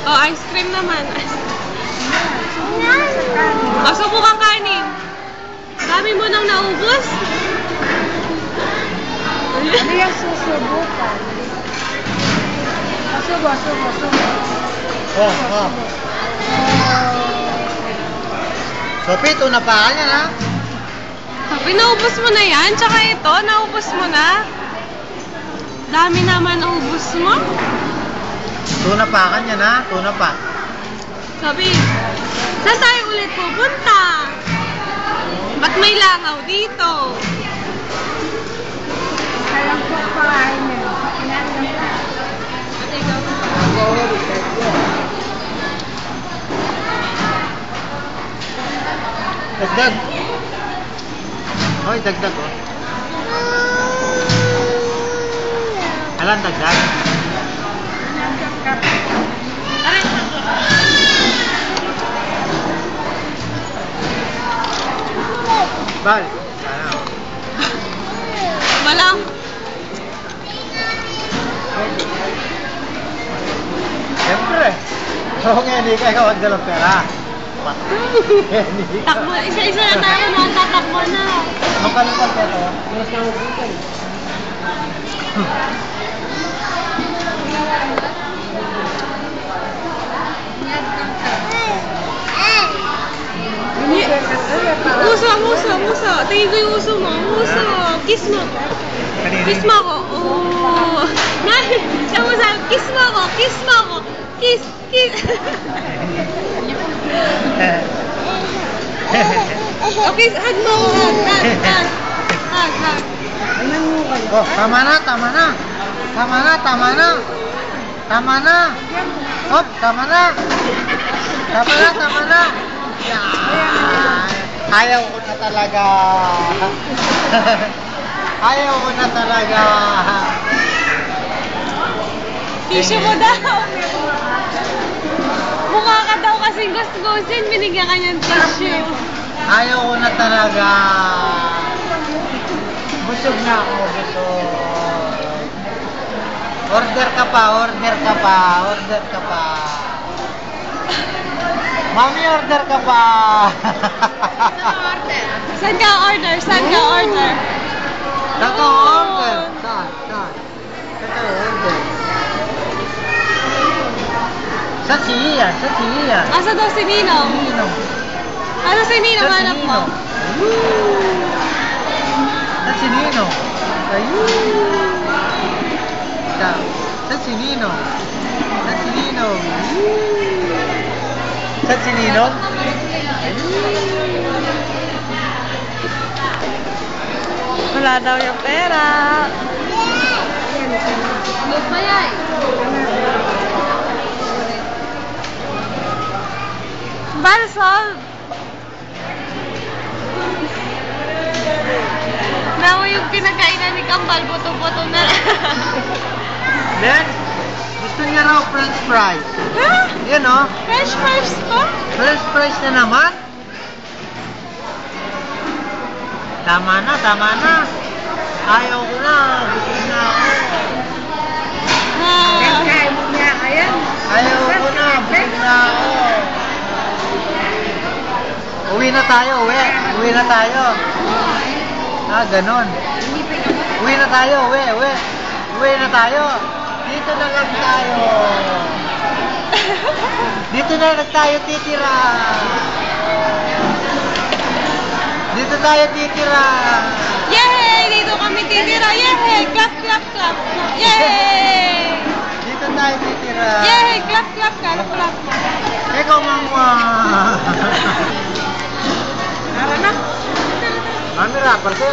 Oh, ice cream naman. Subukan kanin. Dami mo nang naubos? Ano yung susubukan? Subo. Oh. Sophie, ito na pa yan, ha? Sabi, naubos mo na yan. Tsaka ito, naubos mo na. Dami naman naubos mo. Tuna pa kan yan, ha? Tuna pa. Sabi, saan tayo ulit pupunta? Ba't may langaw dito? Alam ko pa niya. Dagdag. Hoy, dagdag, oh. Alam, dagdag. Bal. Sana. Malang. Siyempre. Oo nga, hindi kayo magdalang pera. Takbo, isa-isa na tayo, natatakbo na. Makalapag ka to. Mas na hubukan. Uso. Tingin ko yung uso mo. Uso. Kiss mo. Kiss mo ako. Oh. Siya mo sabi, kiss mo ako. Kiss. Okay, hug mo ako. Hug. Oh, tama na. Hop, tama na. Yan. Ayaw ko na talaga. Tissue mo daw. Mukha ka daw kasing gusgusin, binigyan ka niyang tissue. Ayaw ko na talaga. Busog na ako, busog. Order ka pa. Mami, order ka pa. Saan ka order? Saan ka order? Saan? Sa siya. Asa daw si Ninong? Asa si Ninong, hanap mo? Sa si Ninong. Ayun. Sa si Ninong. Wala daw yung pera. Lupayay. Balsol. Nawa yung pinagkainan ni Kambal, buto-buto na lang. Then, gusto niya raw french fries. Huh? Yan, oh. French fries to? French fries na naman. Tama na. Ayaw ko na. Busog na ako. Kaya mo niya, ayan. Ayaw ko na. Busog na ako. Uwi na tayo. Ganon. Uwi na tayo. Dito na lang tayo. Dito titira. Yay! Dito kami titira. Yay! Clap. Yay! Dito tayo titira. Yay! Clap. Ikaw, mama. Tara na. Mami, rapper ko.